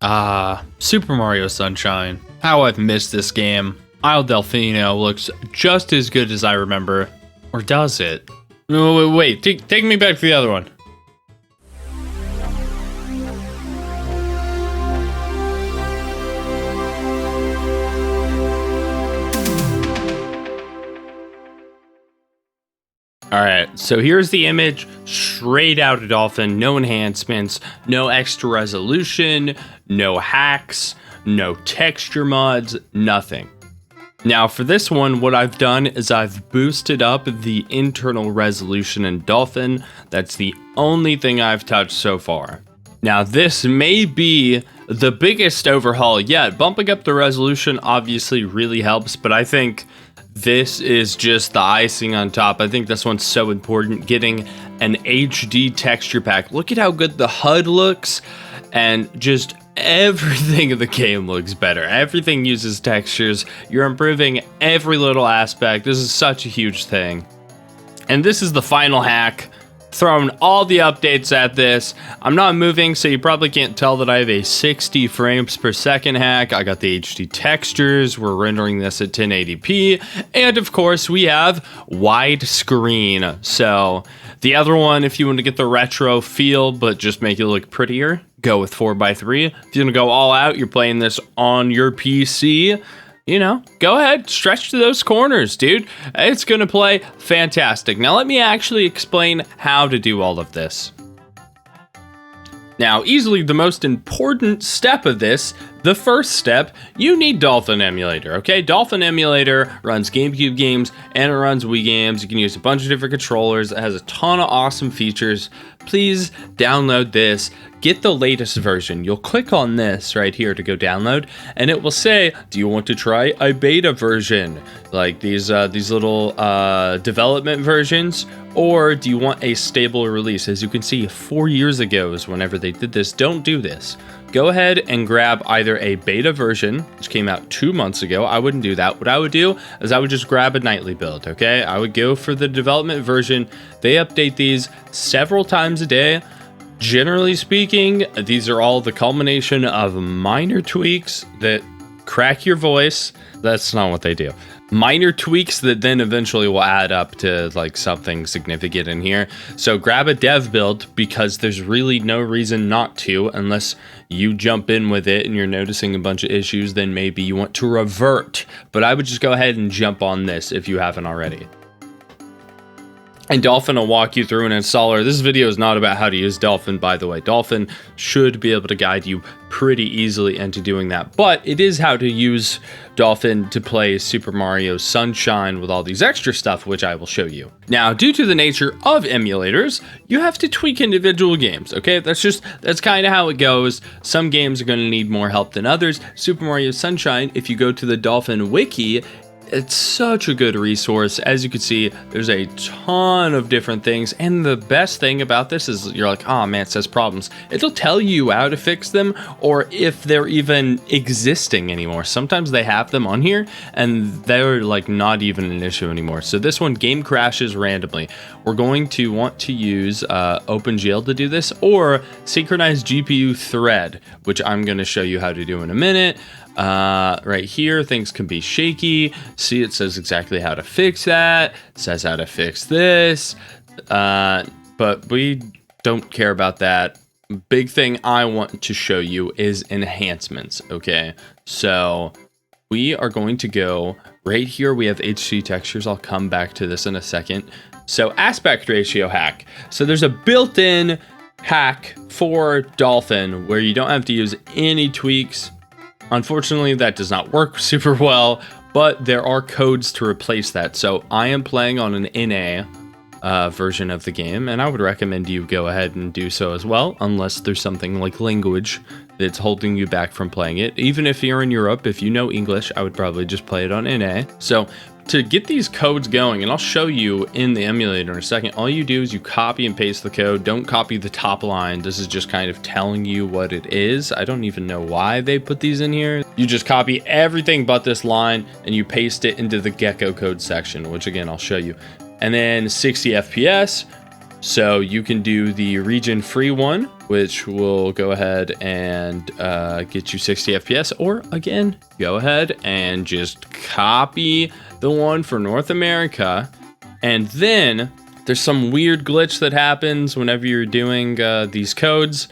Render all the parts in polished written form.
Super Mario Sunshine. How I've missed this game. Isle Delfino looks just as good as I remember. Or does it? Wait, take me back to the other one. Alright, so here's the image straight out of Dolphin. No enhancements, no extra resolution, no hacks, no texture mods, nothing. Now for this one, what I've done is I've boosted up the internal resolution in Dolphin. That's the only thing I've touched so far. Now this may be the biggest overhaul yet. Bumping up the resolution obviously really helps, but I think this is just the icing on top. I think this one's so important. Getting an HD texture pack. Look at how good the HUD looks, and just everything in the game looks better. Everything uses textures. You're improving every little aspect. This is such a huge thing. And this is the final hack. Throwing all the updates at this. I'm not moving, so you probably can't tell that I have a 60 frames per second hack. I got the HD textures. We're rendering this at 1080p. And of course, we have widescreen. So the other one, if you want to get the retro feel, but just make it look prettier, go with 4x3. If you want to go all out, you're playing this on your PC, you know, go ahead, stretch to those corners, dude. It's gonna play fantastic. Now let me actually explain how to do all of this. Now, easily the most important step of this, the first step, you need Dolphin Emulator, okay? Dolphin Emulator runs GameCube games and it runs Wii games. You can use a bunch of different controllers. It has a ton of awesome features. Please download this. Get the latest version. You'll click on this right here to go download, and it will say, do you want to try a beta version? Like these little development versions, or do you want a stable release? As you can see, 4 years ago is whenever they did this. Don't do this. Go ahead and grab either a beta version, which came out 2 months ago. I wouldn't do that. What I would do is I would just grab a nightly build, okay? I would go for the development version. They update these several times a day. Generally speaking, these are all the culmination of minor tweaks that crack your voice. That's not what they do. Minor tweaks that then eventually will add up to like something significant in here. So grab a dev build, because there's really no reason not to, unless you jump in with it and you're noticing a bunch of issues, then maybe you want to revert. But I would just go ahead and jump on this if you haven't already. And Dolphin will walk you through an installer. This video is not about how to use Dolphin, by the way. Dolphin should be able to guide you pretty easily into doing that. But it is how to use Dolphin to play Super Mario Sunshine with all these extra stuff, which I will show you. Now, due to the nature of emulators, you have to tweak individual games, okay? That's kind of how it goes. Some games are going to need more help than others. Super Mario Sunshine, if you go to the Dolphin Wiki, it's such a good resource. As you can see, there's a ton of different things. And the best thing about this is you're like, oh man, it says problems. It'll tell you how to fix them, or if they're even existing anymore. Sometimes they have them on here and they're like not even an issue anymore. So this one, game crashes randomly. We're going to want to use OpenGL to do this, or synchronized GPU thread, which I'm going to show you how to do in a minute. Right here, things can be shaky. See, it says exactly how to fix that. It says how to fix this. But we don't care about that. Big thing I want to show you is enhancements, okay? So we are going to go right here. We have HD textures. I'll come back to this in a second. So aspect ratio hack. So there's a built-in hack for Dolphin where you don't have to use any tweaks. Unfortunately, that does not work super well, but there are codes to replace that. So I am playing on an NA version of the game, and I would recommend you go ahead and do so as well, unless there's something like language that's holding you back from playing it. Even if you're in Europe, if you know English, I would probably just play it on NA. So to get these codes going, and I'll show you in the emulator in a second, all you do is you copy and paste the code. Don't copy the top line. This is just kind of telling you what it is. I don't even know why they put these in here. You just copy everything but this line and you paste it into the gecko code section, which again, I'll show you. And then 60 FPS, So you can do the region free one, which will go ahead and get you 60 FPS, or again, go ahead and just copy the one for North America. And then there's some weird glitch that happens whenever you're doing these codes.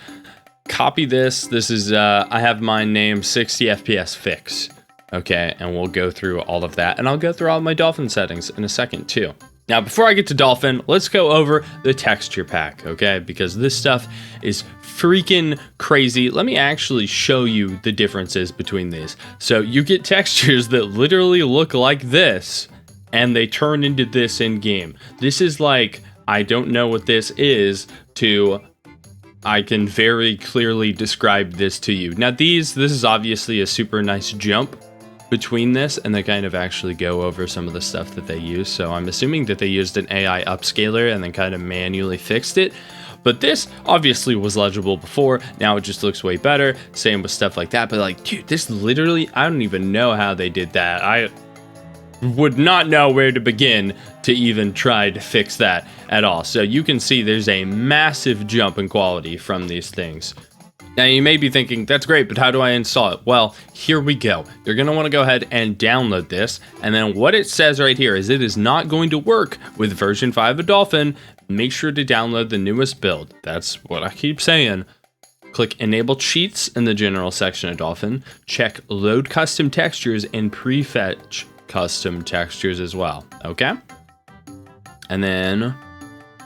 Copy this. This is, I have mine named 60 FPS fix. Okay, and we'll go through all of that. And I'll go through all my Dolphin settings in a second too. Now, before I get to Dolphin, let's go over the texture pack, okay? Because this stuff is freaking crazy. Let me actually show you the differences between these. So you get textures that literally look like this, and they turn into this in game. This is like, I don't know what this is, to I can very clearly describe this to you. Now this is obviously a super nice jump between this, and they kind of actually go over some of the stuff that they use. So I'm assuming that they used an AI upscaler and then kind of manually fixed it. But this obviously was legible before. Now it just looks way better. Same with stuff like that. But like, dude, this literally, I don't even know how they did that. I would not know where to begin to even try to fix that at all. So you can see there's a massive jump in quality from these things. Now you may be thinking, that's great, but how do I install it? Well, here we go. You're gonna wanna go ahead and download this. And then what it says right here is it is not going to work with version 5 of Dolphin. Make sure to download the newest build. That's what I keep saying. Click Enable Cheats in the general section of Dolphin. Check Load Custom Textures and Prefetch Custom Textures as well, okay? And then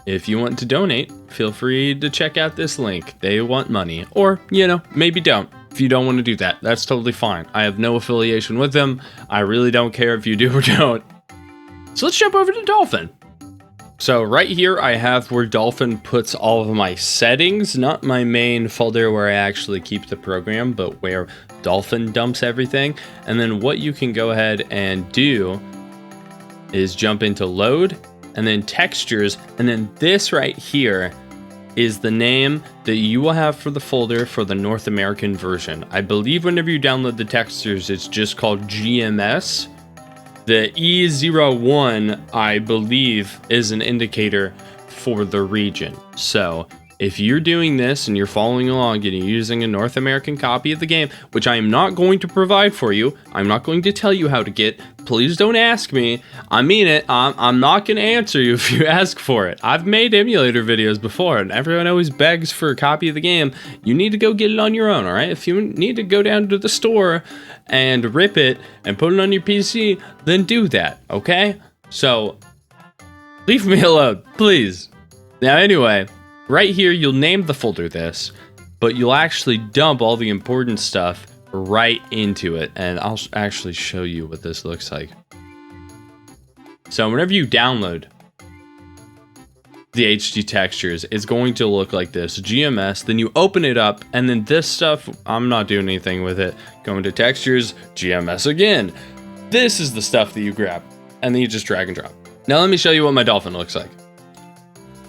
if you want to donate, feel free to check out this link. They want money, or, you know, maybe don't. If you don't want to do that, that's totally fine. I have no affiliation with them. I really don't care if you do or don't. So let's jump over to Dolphin. So right here, I have where Dolphin puts all of my settings, not my main folder where I actually keep the program, but where Dolphin dumps everything. And then what you can go ahead and do is jump into load, and then textures, and then this right here is the name that you will have for the folder for the North American version. I believe whenever you download the textures, it's just called GMS. The E01, I believe, is an indicator for the region. So if you're doing this and you're following along and you're using a North American copy of the game, which I am not going to provide for you, I'm not going to tell you how to get, please don't ask me. I mean it, I'm not going to answer you if you ask for it. I've made emulator videos before, and everyone always begs for a copy of the game. You need to go get it on your own, all right? If you need to go down to the store and rip it and put it on your PC, then do that, okay? So, leave me alone, please. Now anyway, right here, you'll name the folder this, but you'll actually dump all the important stuff right into it. And I'll actually show you what this looks like. So whenever you download the HD textures, it's going to look like this, GMS, then you open it up, and then this stuff, I'm not doing anything with it. Going to textures, GMS again. This is the stuff that you grab, and then you just drag and drop. Now let me show you what my Dolphin looks like.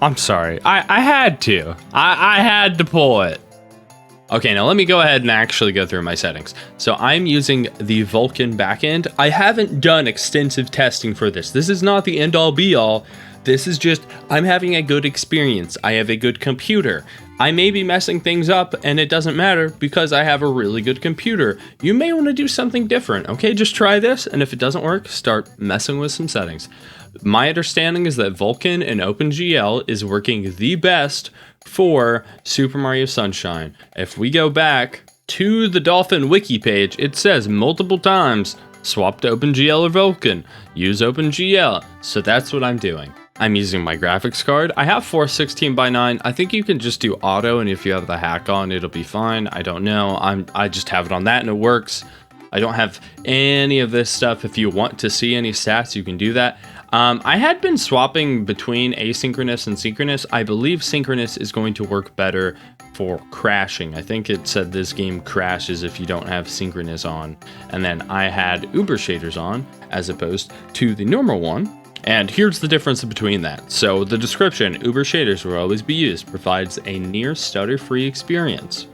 I'm sorry, I had to. I had to pull it. Okay, now let me go ahead and actually go through my settings. So I'm using the Vulkan backend. I haven't done extensive testing for this. This is not the end all be all. This is just, I'm having a good experience. I have a good computer. I may be messing things up, and it doesn't matter because I have a really good computer. You may want to do something different, okay? Just try this, and if it doesn't work, start messing with some settings. My understanding is that Vulkan and OpenGL is working the best for Super Mario Sunshine. If we go back to the Dolphin wiki page, it says multiple times, swap to OpenGL or Vulkan, use OpenGL. So that's what I'm doing. I'm using my graphics card. I have 416x9. I think you can just do auto, and if you have the hack on, it'll be fine. I don't know. I just have it on that and it works. I don't have any of this stuff. If you want to see any stats, you can do that. I had been swapping between asynchronous and synchronous. I believe synchronous is going to work better for crashing. I think it said this game crashes if you don't have synchronous on. And then I had Uber shaders on as opposed to the normal one. And here's the difference between that. So the description, Uber shaders will always be used, provides a near stutter-free experience.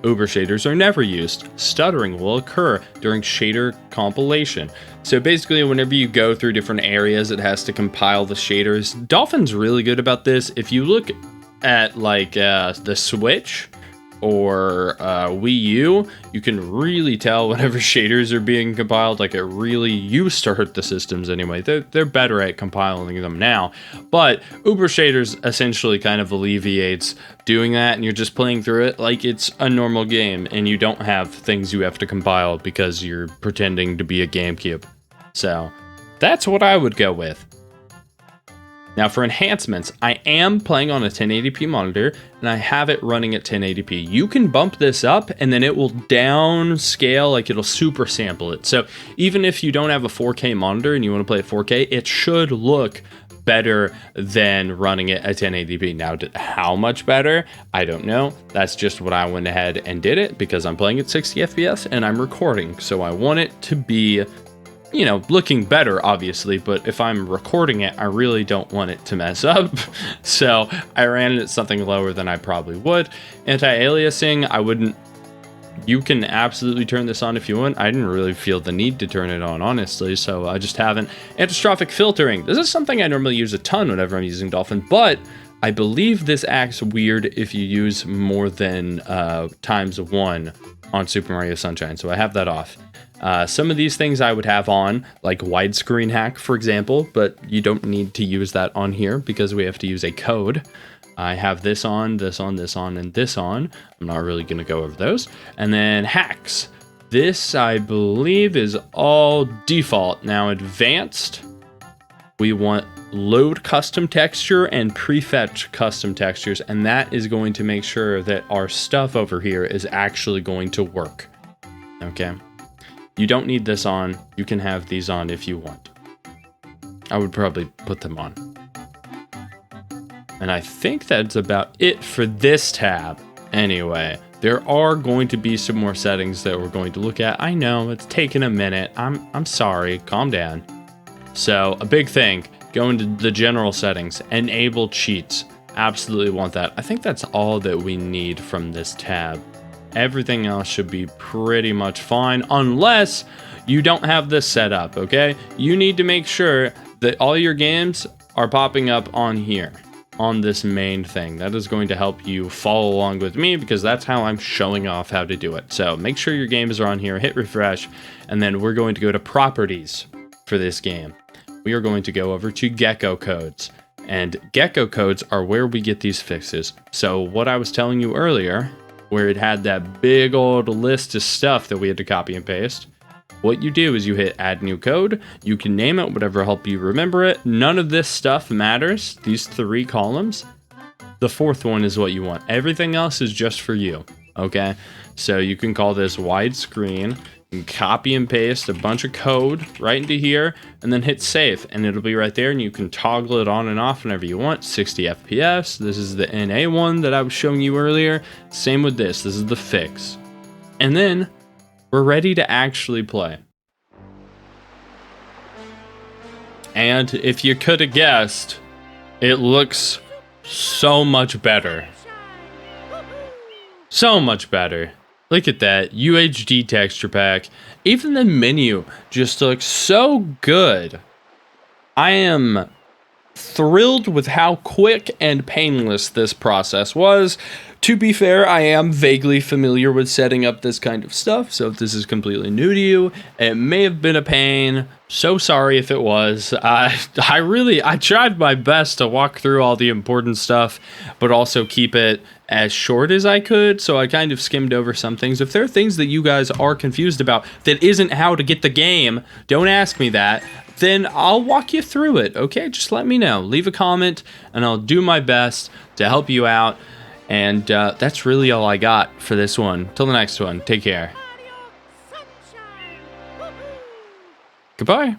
Uber shaders are never used. Stuttering will occur during shader compilation. So basically, whenever you go through different areas, it has to compile the shaders. Dolphin's really good about this. If you look at like the Switch or Wii U, you can really tell whenever shaders are being compiled. Like, it really used to hurt the systems anyway. They're better at compiling them now, but Uber shaders essentially kind of alleviates doing that, and you're just playing through it like it's a normal game, and you don't have things you have to compile because you're pretending to be a GameCube. So that's what I would go with. Now for enhancements, I am playing on a 1080p monitor and I have it running at 1080p. You can bump this up and then it will downscale, like it'll super sample it. So even if you don't have a 4K monitor and you want to play at 4K, it should look better than running it at 1080p. Now, how much better? I don't know. That's just what I went ahead and did it because I'm playing at 60 FPS and I'm recording. So I want it to be, you know, looking better, obviously, but if I'm recording it, I really don't want it to mess up. So I ran it at something lower than I probably would. Anti-aliasing, I wouldn't. You can absolutely turn this on if you want. I didn't really feel the need to turn it on, honestly, so I just haven't. Antistrophic filtering. This is something I normally use a ton whenever I'm using Dolphin, but I believe this acts weird if you use more than ×1 on Super Mario Sunshine, so I have that off. Some of these things I would have on, like widescreen hack, for example, but you don't need to use that on here because we have to use a code. I have this on, this on, this on, and this on. I'm not really going to go over those. And then hacks. This, I believe, is all default. Now, advanced, we want load custom texture and prefetch custom textures, and that is going to make sure that our stuff over here is actually going to work. Okay? You don't need this on. You can have these on if you want. I would probably put them on. And I think that's about it for this tab. Anyway, there are going to be some more settings that we're going to look at. I know, it's taken a minute. I'm sorry. Calm down. So, a big thing, go into the general settings, enable cheats. Absolutely want that. I think that's all that we need from this tab. Everything else should be pretty much fine, unless you don't have this set up, okay? You need to make sure that all your games are popping up on here, on this main thing. That is going to help you follow along with me because that's how I'm showing off how to do it. So make sure your games are on here, hit refresh, and then we're going to go to properties for this game. We are going to go over to gecko codes, and gecko codes are where we get these fixes. So what I was telling you earlier, where it had that big old list of stuff that we had to copy and paste, what you do is you hit add new code. You can name it whatever help you remember it. None of this stuff matters, these 3 columns. The 4th one is what you want. Everything else is just for you, okay? So you can call this widescreen, and copy and paste a bunch of code right into here, and then hit save, and it'll be right there, and you can toggle it on and off whenever you want. 60 FPS. This is the NA one that I was showing you earlier. Same with this. This is the fix. And then we're ready to actually play. And if you could have guessed, it looks so much better. So much better. Look at that, UHD texture pack. Even the menu just looks so good. I am thrilled with how quick and painless this process was. To be fair, I am vaguely familiar with setting up this kind of stuff, so if this is completely new to you, it may have been a pain. So sorry if it was. I tried my best to walk through all the important stuff, but also keep it as short as I could, so I kind of skimmed over some things. If there are things that you guys are confused about that isn't how to get the game, don't ask me that, then I'll walk you through it, okay? Just let me know. Leave a comment, and I'll do my best to help you out. And that's really all I got for this one. Till the next one, take care. Goodbye.